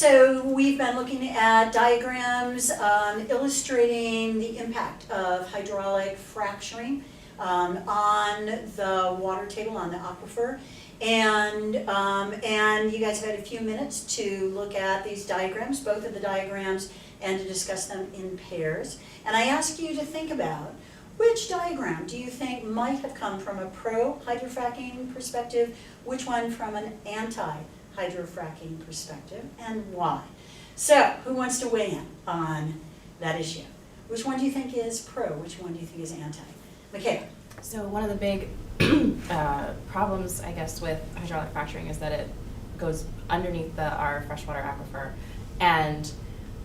So we've been looking at diagrams illustrating the impact of hydraulic fracturing on the water table, on the aquifer. And you guys have had a few minutes to look at these diagrams, both of the diagrams, and to discuss them in pairs. And I ask you to think about which diagram do you think might have come from a pro-hydrofracking perspective, which one from an anti-hydrofracking perspective, and why? So, who wants to weigh in on that issue? Which one do you think is pro? Which one do you think is anti? Michaela. So one of the big problems, I guess, with hydraulic fracturing is that it goes underneath our freshwater aquifer, and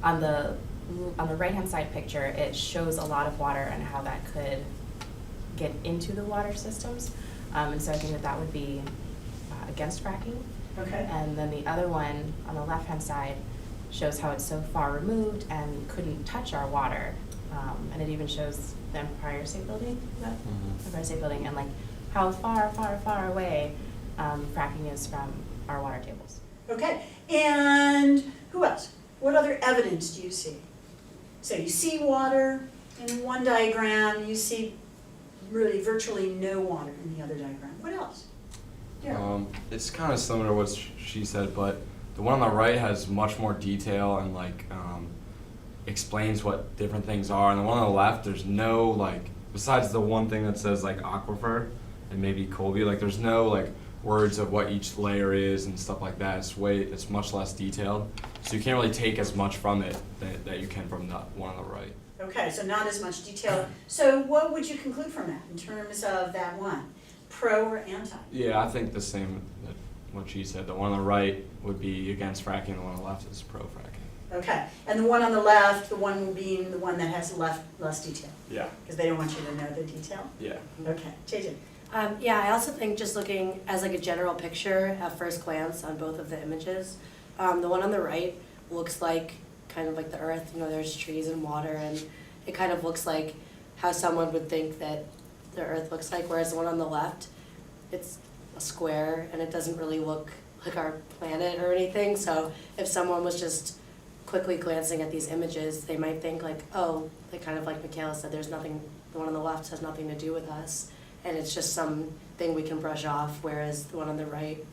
on the right-hand side picture, it shows a lot of water and how that could get into the water systems, and so I think that would be against fracking. Okay. And then the other one on the left-hand side shows how it's so far removed and couldn't touch our water, and it even shows the Empire State Building, is that? Empire State Building, and like how far away fracking is from our water tables. Okay, and who else? What other evidence do you see? So you see water in one diagram, you see really virtually no water in the other diagram. What else? Yeah. It's kind of similar to what she said, but the one on the right has much more detail and explains what different things are, and the one on the left, there's no besides the one thing that says aquifer and maybe Colby, there's no words of what each layer is and stuff like that. It's much less detailed, so you can't really take as much from it that you can from the one on the right. Okay, so not as much detail. So what would you conclude from that in terms of that one? Pro or anti? Yeah, I think the same that what she said. The one on the right would be against fracking, the one on the left is pro-fracking. Okay, and the one on the left, the one being the one that has less detail? Yeah. Because they don't want you to know the detail? Yeah. Okay, JJ. Yeah, I also think just looking as a general picture at first glance on both of the images, the one on the right looks like kind of like the earth, there's trees and water, and it kind of looks like how someone would think that the earth looks like, whereas the one on the left, it's a square and it doesn't really look like our planet or anything. So if someone was just quickly glancing at these images, they might think oh, kind of like Michaela said, there's nothing, the one on the left has nothing to do with us, and it's just something we can brush off, whereas the one on the right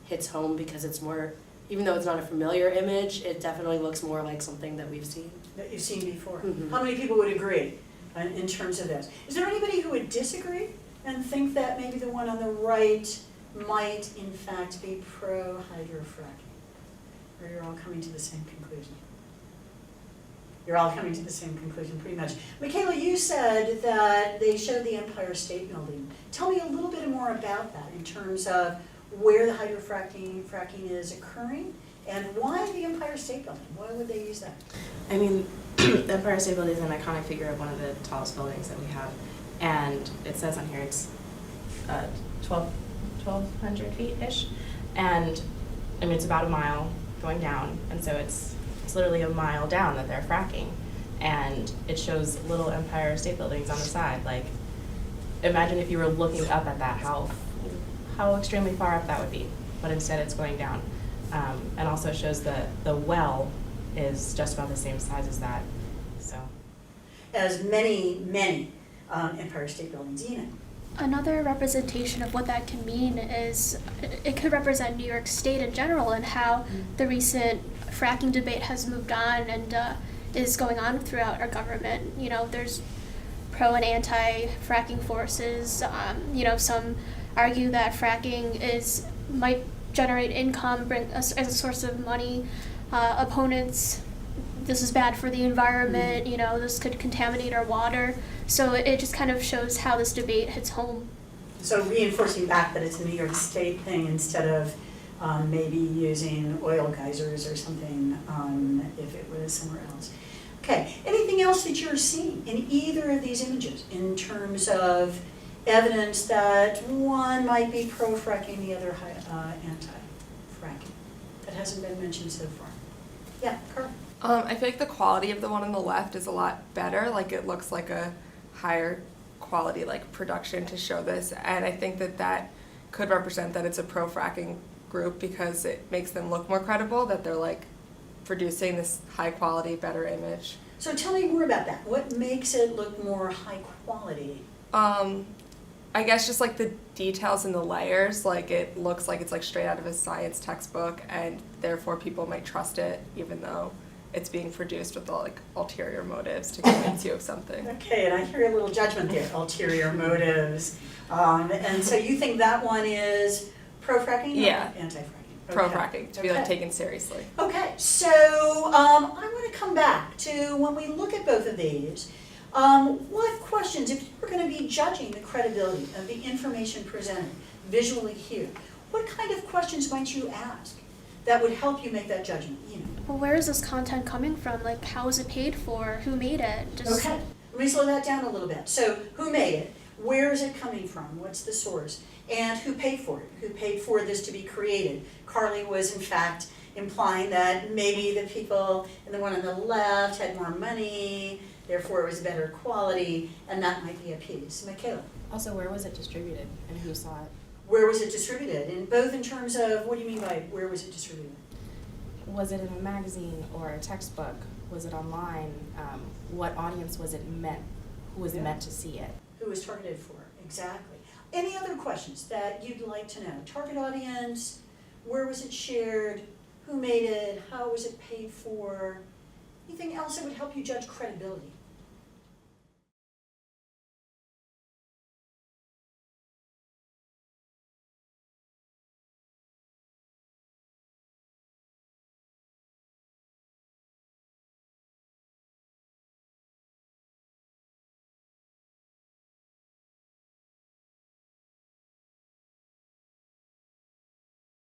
hits home because it's more, even though it's not a familiar image, it definitely looks more like something that we've seen. That you've seen before. Mm-hmm. How many people would agree in terms of this? Is there anybody who would disagree and think that maybe the one on the right might in fact be pro-hydrofracking? Or you're all coming to the same conclusion? You're all coming to the same conclusion pretty much. Michaela, you said that they showed the Empire State Building. Tell me a little bit more about that in terms of where the hydrofracking is occurring and why the Empire State Building? Why would they use that? I mean, the Empire State Building is an iconic figure of one of the tallest buildings that we have, and it says on here it's 1,200 feet-ish, and I mean it's about a mile going down, and so it's literally a mile down that they're fracking, and it shows little Empire State Buildings on the side. Imagine if you were looking up at that, how extremely far up that would be, but instead it's going down. And also shows that the well is just about the same size as that. So, as many Empire State Buildings, Another representation of what that can mean is it could represent New York State in general and how the recent fracking debate has moved on and is going on throughout our government. There's pro and anti-fracking forces. Some argue that fracking might generate income, bring as a source of money. Opponents, this is bad for the environment, this could contaminate our water. So it just kind of shows how this debate hits home. So reinforcing back that it's a New York State thing instead of maybe using oil geysers or something if it was somewhere else. Okay, anything else that you're seeing in either of these images in terms of evidence that one might be pro-fracking, the other anti-fracking? That hasn't been mentioned so far. Yeah, Carl? I feel like the quality of the one on the left is a lot better. It looks like a higher quality production to show this, and I think that could represent that it's a pro-fracking group because it makes them look more credible, that they're producing this high quality, better image. So tell me more about that. What makes it look more high quality? I guess just like the details and the layers, like it looks like it's like straight out of a science textbook, and therefore people might trust it even though it's being produced with like ulterior motives to convince you of something. Okay, and I hear a little judgment there, ulterior motives. And so you think that one is pro-fracking Yeah. or anti-fracking? Pro-fracking, to be like Okay. taken seriously. Okay, so I want to come back to when we look at both of these. What questions, if you were going to be judging the credibility of the information presented visually here, what kind of questions might you ask that would help you make that judgment? You know. Well, where is this content coming from? Like, how is it paid for? Who made it? Just Okay, let me slow that down a little bit. So who made it? Where is it coming from? What's the source? And who paid for it? Who paid for this to be created? Carly was in fact implying that maybe the people in the one on the left had more money, therefore it was better quality, and that might be a piece. Michaela, Also, where was it distributed and who saw it? where was it distributed? And both in terms of, what do you mean by where was it distributed? Was it in a magazine or a textbook? Was it online? What audience was it meant? Who was meant to see it? Who was targeted for? Exactly. Any other questions that you'd like to know? Target audience, where was it shared, who made it, how was it paid for? Anything else that would help you judge credibility?